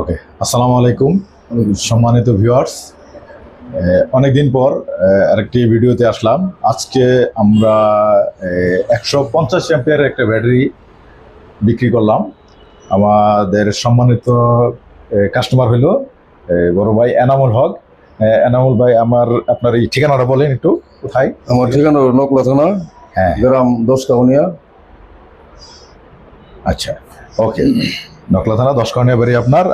ওকে, আসসালামু আলাইকুম সম্মানিত ভিউয়ার্স। অনেকদিন পর আরেকটি ভিডিওতে আসলাম। আজকে আমরা 150 অ্যাম্পিয়ারের একটা ব্যাটারি বিক্রি করলাম। আমাদের সম্মানিত কাস্টমার হলো বড় ভাই এনামুল হক। এনামুল ভাই, আপনার এই ঠিকানাটা বলেন একটু, কোথায়? আমার ঠিকানা নকলা থানা, হ্যাঁ, গ্রাম দশকাউনিয়া। আচ্ছা, ওকে। নকলা থানা দশকাউনিয়া বাড়ি আপনার।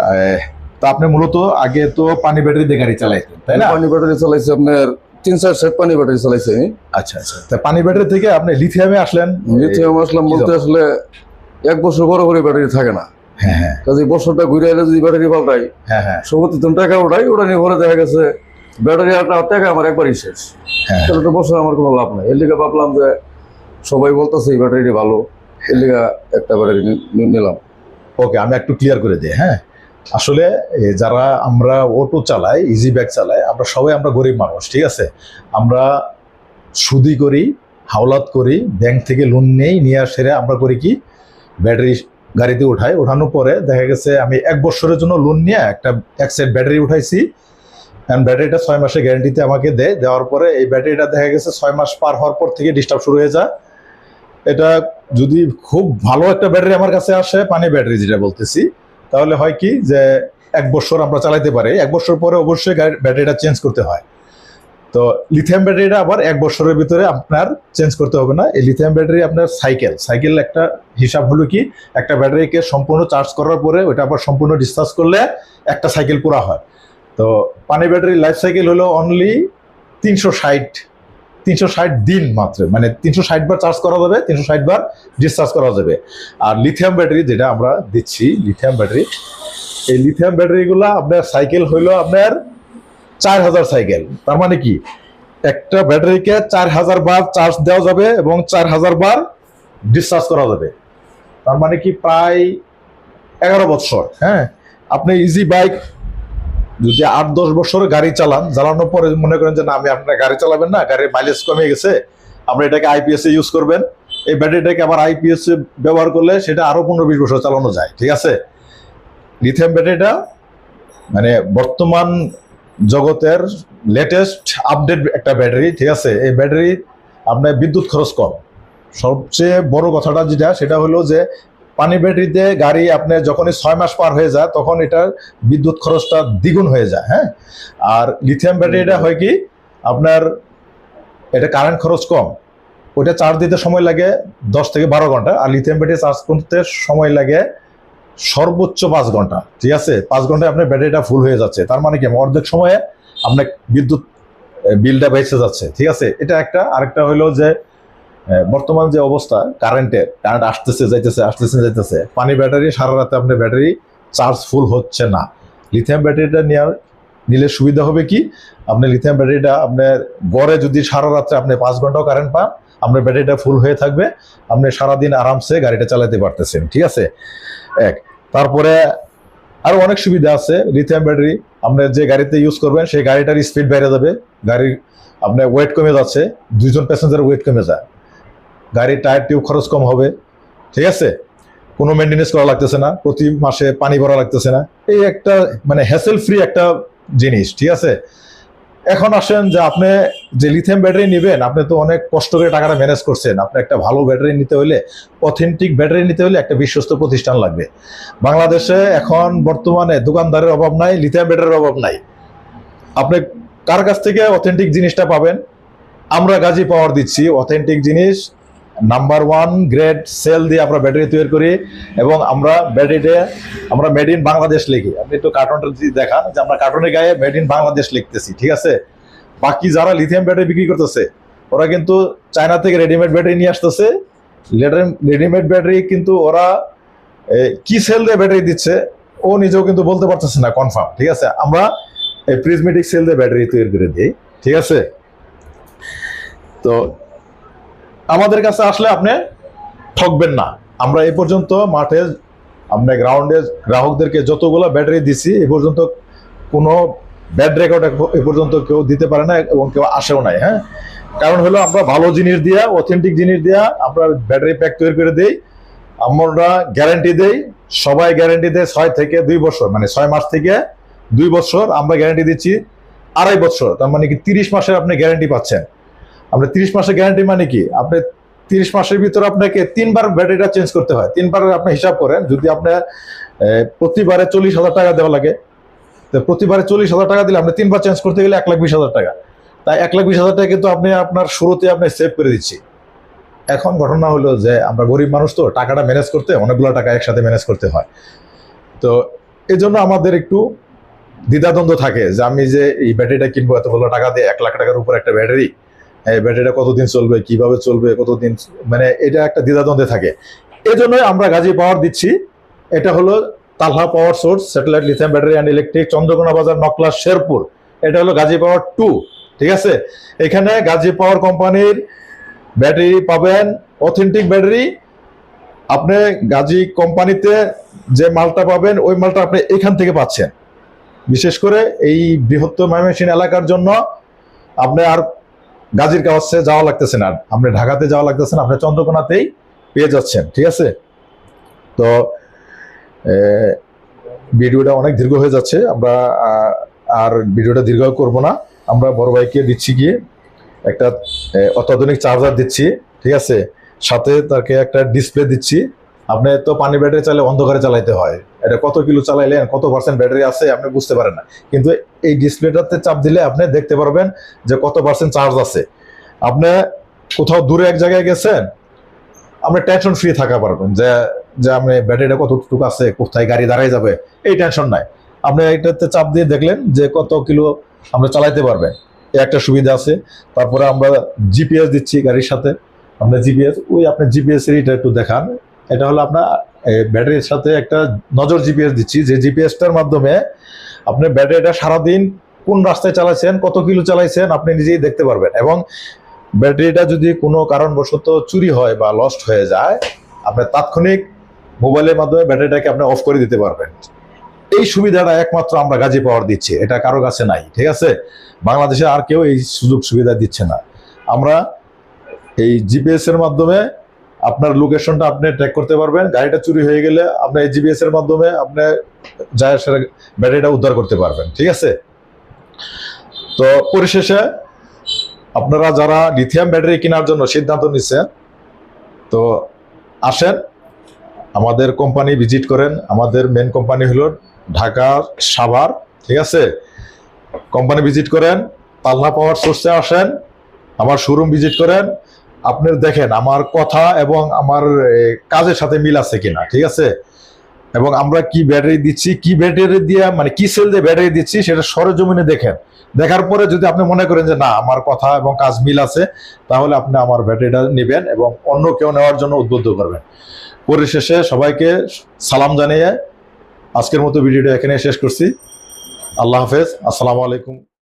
তা আপনি মূলত আগে তো পানি ব্যাটারি দিয়ে গাড়ি চালাইতেন, তাই না? পানি ব্যাটারি চালাইছি আপনার 3-4 সেট পানি ব্যাটারি চালাইছি আমি। আচ্ছা আচ্ছা, তা পানি ব্যাটারি থেকে আপনি লিথিয়ামে আসলেন। লিথিয়াম আসলাম বলতে আসলে 1 বছর বড় করে ব্যাটারি থাকে না। হ্যাঁ হ্যাঁ কাজে বছরটা ঘুরে এলে যদি ব্যাটারি পাল্টাই, হ্যাঁ হ্যাঁ সর্বপ্রথম টাকা ওঠাই, ওটা নিয়ে পরে দেখা গেছে ব্যাটারি একটা টাকা আমার একবারই শেষ। হ্যাঁ। তাহলে তো বছর আমার কোনো লাভ নাই। এর লিগে ভাবলাম যে সবাই বলতেছে এই ব্যাটারিটা ভালো, এর লিগে একটা ব্যাটারি নিলাম। ওকে, আমি একটু ক্লিয়ার করে দিই। হ্যাঁ, আসলে যারা আমরা অটো চালাই, ইজি ব্যাগ চালাই, আমরা গরিব মানুষ, ঠিক আছে? আমরা সুদি করি, হাওলাত করি, ব্যাংক থেকে লোন নিয়ে সেরে আমরা করি কি, ব্যাটারি গাড়িতে ওঠানোর পরে দেখা গেছে আমি 1 বছরের জন্য লোন নিয়ে এক সেট ব্যাটারি উঠাইছি। কারণ ব্যাটারিটা 6 মাসের গ্যারান্টিতে আমাকে দেওয়ার পরে এই ব্যাটারিটা দেখা গেছে 6 মাস পার হওয়ার পর থেকে ডিস্টার্ব শুরু হয়ে যায়। এটা যদি খুব ভালো একটা ব্যাটারি আমার কাছে আসে, পানি ব্যাটারি যেটা বলতেছি, তাহলে হয় কি যে 1 বছর আমরা চালাইতে পারি। 1 বছর পরে অবশ্যই ব্যাটারিটা চেঞ্জ করতে হয়। তো লিথিয়াম ব্যাটারিটা আবার 1 বছরের ভিতরে আপনার চেঞ্জ করতে হবে না। এই লিথিয়াম ব্যাটারি আপনার সাইকেল একটা হিসাব হলো কি, একটা ব্যাটারিকে সম্পূর্ণ চার্জ করার পরে ওটা আবার সম্পূর্ণ ডিসচার্জ করলে একটা সাইকেল পুরা হয়। তো পানি ব্যাটারির লাইফ সাইকেল হলো অনলি 360 দিন মাত্র, মানে 360 বার চার্জ করা যাবে, 360 বার ডিসচার্জ করা যাবে। আর লিথিয়াম ব্যাটারি যেটা আমরা দিচ্ছি, এই লিথিয়াম ব্যাটারিগুলো আপনার সাইকেল হইলো আপনার 4000 সাইকেল। তার মানে কি, একটা ব্যাটারিকে 4000 বার চার্জ দেওয়া যাবে এবং 4000 বার ডিসচার্জ করা যাবে। তার মানে কি প্রায় 11 বছর। হ্যাঁ, আপনি ইজি বাইক যদি 8-10 বছর গাড়ি চালানোর পরে মনে করেন যে না, আপনার গাড়ি চালাবেন না, গাড়ির মাইলেজ কমে গেছে, আমরা এটাকে আইপিএস এ ইউজ করবেন। এই ব্যাটারিটাকে আবার আইপিএস এ ব্যবহার করলে সেটা আরো 15-20 বছর চালানো যায়, ঠিক আছে? লিথিয়াম ব্যাটারিটা মানে বর্তমান জগতের লেটেস্ট আপডেট একটা ব্যাটারি, ঠিক আছে? এই ব্যাটারি আপনার বিদ্যুৎ খরচ কম। সবচেয়ে বড় কথাটা যেটা, সেটা হলো যে পানি ব্যাটারিতে গাড়ি আপনার যখনই 6 মাস পার হয়ে যায় তখন এটার বিদ্যুৎ খরচটা দ্বিগুণ হয়ে যায়। হ্যাঁ, আর লিথিয়াম ব্যাটারিটা হয় কি, আপনার এটা কারেন্ট খরচ কম, ওটা চার্জ দিতে সময় লাগে 10 থেকে 12 ঘন্টা, আর লিথিয়াম ব্যাটারি চার্জ করতে সময় লাগে সর্বোচ্চ 5 ঘন্টা, ঠিক আছে? 5 ঘন্টায় আপনার ব্যাটারিটা ফুল হয়ে যাচ্ছে। তার মানে কি, অর্ধেক সময়ে আপনার বিদ্যুৎ বিলটা বেঁচে যাচ্ছে, ঠিক আছে? এটা একটা। আরেকটা হলো যে বর্তমান যে অবস্থা, কারেন্ট আসতেছে যাইতেছে, পানি ব্যাটারি সারা রাতে আপনার ব্যাটারি চার্জ ফুল হচ্ছে না। লিথিয়াম ব্যাটারিটা নিলে সুবিধা হবে কি, আপনি লিথিয়াম ব্যাটারিটা আপনার গড়ে যদি সারা রাত্রে আপনি 5 ঘন্টাও কারেন্ট পান, আপনার ব্যাটারিটা ফুল হয়ে থাকবে, আপনি সারাদিন আরামসে গাড়িটা চালাতে পারতেছেন, ঠিক আছে? তারপরে আরো অনেক সুবিধা আছে লিথিয়াম ব্যাটারি। আপনি যে গাড়িতে ইউজ করবেন সেই গাড়িটার স্পিড বেড়ে যাবে, গাড়ির আপনার ওয়েট কমে যাচ্ছে, 2জন প্যাসেঞ্জার ওয়েট কমে যায়, গাড়ির টায়ার টিউব খরচ কম হবে, ঠিক আছে? কোনো মেনটেনেন্স করা লাগতেছে না, প্রতি মাসে পানি ভরা লাগতেছে না। এই একটা মানে হ্যাসেল ফ্রি একটা জিনিস, ঠিক আছে? এখন আসেন যে আপনি যে লিথিয়াম ব্যাটারি নেবেন, আপনি তো অনেক কষ্ট করে টাকাটা ম্যানেজ করছেন। আপনি একটা ভালো ব্যাটারি নিতে হলে, অথেন্টিক ব্যাটারি নিতে হলে একটা বিশ্বস্ত প্রতিষ্ঠান লাগবে। বাংলাদেশে এখন বর্তমানে দোকানদারের অভাব নাই, লিথিয়াম ব্যাটারির অভাব নাই। আপনি কার কাছ থেকে অথেন্টিক জিনিসটা পাবেন? আমরা গাজী পাওয়ার দিচ্ছি অথেন্টিক জিনিস, নাম্বার 1 গ্রেড সেল দিয়ে আমরা ব্যাটারি তৈরি করি, এবং আমরা ব্যাটারিতে আমরা মেড ইন বাংলাদেশ লিখি। আপনি একটু কার্টনটা যদি দেখান যে আমরা কার্টনের গায়ে মেড ইন বাংলাদেশ লিখতেছি, ঠিক আছে? বাকি যারা লিথিয়াম ব্যাটারি বিক্রি করতেছে, ওরা কিন্তু চায়না থেকে রেডিমেড ব্যাটারি নিয়ে আসতেছে। রেডিমেড ব্যাটারি কিন্তু ওরা কি সেল দিয়ে ব্যাটারি দিচ্ছে ও নিজেও কিন্তু বলতে পারতেছে না কনফার্ম, ঠিক আছে? আমরা এই প্রিজমেটিক সেল দিয়ে ব্যাটারি তৈরি করে দিই, ঠিক আছে? তো আমাদের কাছে আসলে আপনি ঠকবেন না। আমরা এই পর্যন্ত মাঠে আমরা গ্রাউন্ডে গ্রাহকদেরকে যতগুলো ব্যাটারি দিছি, এ পর্যন্ত কোনো ব্যাড রেকর্ড এ পর্যন্ত কেউ দিতে পারে না এবং কেউ আসেও নাই। হ্যাঁ, কারণ হলো আমরা ভালো জিনিস দিয়া, অথেন্টিক জিনিস দিয়া আমরা ব্যাটারি প্যাক তৈরি করে দিই, আমরা গ্যারান্টি দেই, সবাই গ্যারান্টি দেয় 6 থেকে 2 বছর, মানে 6 মাস থেকে 2 বছর, আমরা গ্যারান্টি দিচ্ছি 2.5 বছর। তার মানে কি 30 মাসের আপনি গ্যারান্টি পাচ্ছেন। আপনি 30 মাসের গ্যারান্টি মানে কি, আপনি 30 মাসের ভিতরে আপনাকে 3 বার ব্যাটারিটা চেঞ্জ করতে হয়। 3 বার আপনি হিসাব করেন, যদি আপনার প্রতিবারে 40,000 টাকা দেওয়া লাগে, তো প্রতিবারে 40,000 টাকা দিলে আপনি 3 বার চেঞ্জ করতে গেলে 1,20,000 টাকা। তাই 1,20,000 টাকা কিন্তু আপনি আপনার শুরুতে আপনি সেভ করে দিচ্ছি। এখন ঘটনা হলো যে আমরা গরিব মানুষ, তো টাকাটা ম্যানেজ করতে অনেকগুলো টাকা একসাথে ম্যানেজ করতে হয়। তো এই জন্য আমাদের একটু দ্বিধাদ্বন্দ্ব থাকে যে আমি যে এই ব্যাটারিটা কিনবো এতগুলো টাকা দিয়ে, 1 লাখ টাকার উপর একটা ব্যাটারি, এই ব্যাটারিটা কতদিন চলবে, কিভাবে চলবে, কতদিন, মানে এটা একটা দ্বিধাদ্বন্দ্বে থাকে। এই জন্যই আমরা গাজী পাওয়ার দিচ্ছি। এটা হলো Talha power source satellite lithium battery and electric, Chandrakona Bazar, Nakla, Sherpur. এটা হলো গাজী পাওয়ার 2, ঠিক আছে। এখানে গাজী পাওয়ার কোম্পানির ব্যাটারি পাবেন, অথেন্টিক ব্যাটারি। আপনি গাজী কোম্পানিতে যে মালটা পাবেন ওই মালটা আপনি এখান থেকে পাচ্ছেন। বিশেষ করে এই বৃহত্তর ময়মনসিংহ এলাকার জন্য আপনি আর গাজীর কাছে যাওয়া লাগতেছে না, আপনি ঢাকাতে যাওয়া লাগতেছে না, আপনি চন্দ্রকোনাতেই পেয়ে যাচ্ছেন, ঠিক আছে। তো ভিডিওটা অনেক দীর্ঘ হয়ে যাচ্ছে, আমরা আর ভিডিওটা দীর্ঘ করব না। আমরা বড় ভাইকে দিচ্ছি গিয়ে একটা অত্যাধুনিক চার্জার দিচ্ছি, ঠিক আছে, সাথে তাকে একটা ডিসপ্লে দিচ্ছি। আপনি তো পানি ব্যাটারি চাইলে অন্ধকারে চালাইতে হয়, এটা কত কিলো চালাইলেন, কত পার্সেন্ট ব্যাটারি আছে আপনি বুঝতে পারেন না, কিন্তু এই ডিসপ্লেটাতে চাপ দিলে আপনি দেখতে পারবেন যে কত পার্সেন্ট চার্জ আছে। আপনি কোথাও দূরে এক জায়গায় গেছেন, আপনি টেনশন ফ্রি থাকা পারবেন যে যে আপনি ব্যাটারিটা কতটুকু আছে, কোথায় গাড়ি দাঁড়াই যাবে, এই টেনশন নাই। আপনি এটাতে চাপ দিয়ে দেখলেন যে কত কিলো আপনি চালাইতে পারবেন, এই একটা সুবিধা আছে। তারপরে আমরা জিপিএস দিচ্ছি গাড়ির সাথে, আপনার জিপিএস, ওই আপনি জিপিএস এর এটা একটু দেখান। এটা হলো আপনার ব্যাটারির সাথে একটা নজর জিপিএস দিচ্ছি, যে জিপিএসটার মাধ্যমে আপনি ব্যাটারিটা সারাদিন কোন রাস্তায় চালাইছেন, কত কিলো চালাইছেন আপনি নিজেই দেখতে পারবেন। এবং ব্যাটারিটা যদি কোনো কারণবশত চুরি হয় বা লস্ট হয়ে যায়, আপনি তাৎক্ষণিক মোবাইলের মাধ্যমে ব্যাটারিটাকে আপনি অফ করে দিতে পারবেন। এই সুবিধাটা একমাত্র আমরা গাজী পাওয়ার দিচ্ছি, এটা কারো কাছে নাই, ঠিক আছে। বাংলাদেশে আর কেউ এই সুযোগ সুবিধা দিচ্ছে না। আমরা এই জিপিএস এর মাধ্যমে আপনার লোকেশনটা আপনি ট্র্যাক করতে পারবেন। গাড়িটা চুরি হয়ে গেলে আপনি এই জিপিএস এর মাধ্যমে আপনি যায় সেটা ব্যাটারিটা উদ্ধার করতে পারবেন, ঠিক আছে। তো পরিশেষে আপনারা যারা লিথিয়াম ব্যাটারি কেনার জন্য সিদ্ধান্ত নিচ্ছেন, তো আসেন আমাদের কোম্পানি ভিজিট করেন। আমাদের মেন কোম্পানি হলো ঢাকা সাভার, ঠিক আছে। কোম্পানি ভিজিট করেন, তালহা পাওয়ার সোর্সে আসেন, আমার শোরুম ভিজিট করেন। আপনি দেখেন আমার কথা এবং আমার কাজের সাথে মিল আছে কিনা, ঠিক আছে। এবং আমরা কি ব্যাটারি দিচ্ছি, কি ব্যাটারি দিয়ে, মানে কি সেল দিয়ে ব্যাটারি দিচ্ছি, সেটা সরেজমিনে দেখেন। দেখার পরে যদি আপনি মনে করেন যে না আমার কথা এবং কাজ মিল আছে, তাহলে আপনি আমার ব্যাটারিটা নেবেন এবং অন্য কেউ নেওয়ার জন্য উদ্বুদ্ধ করবেন। পরিশেষে সবাইকে সালাম জানিয়ে আজকের মতো ভিডিওটা এখানে শেষ করছি। আল্লাহ হাফেজ, আসসালামু আলাইকুম।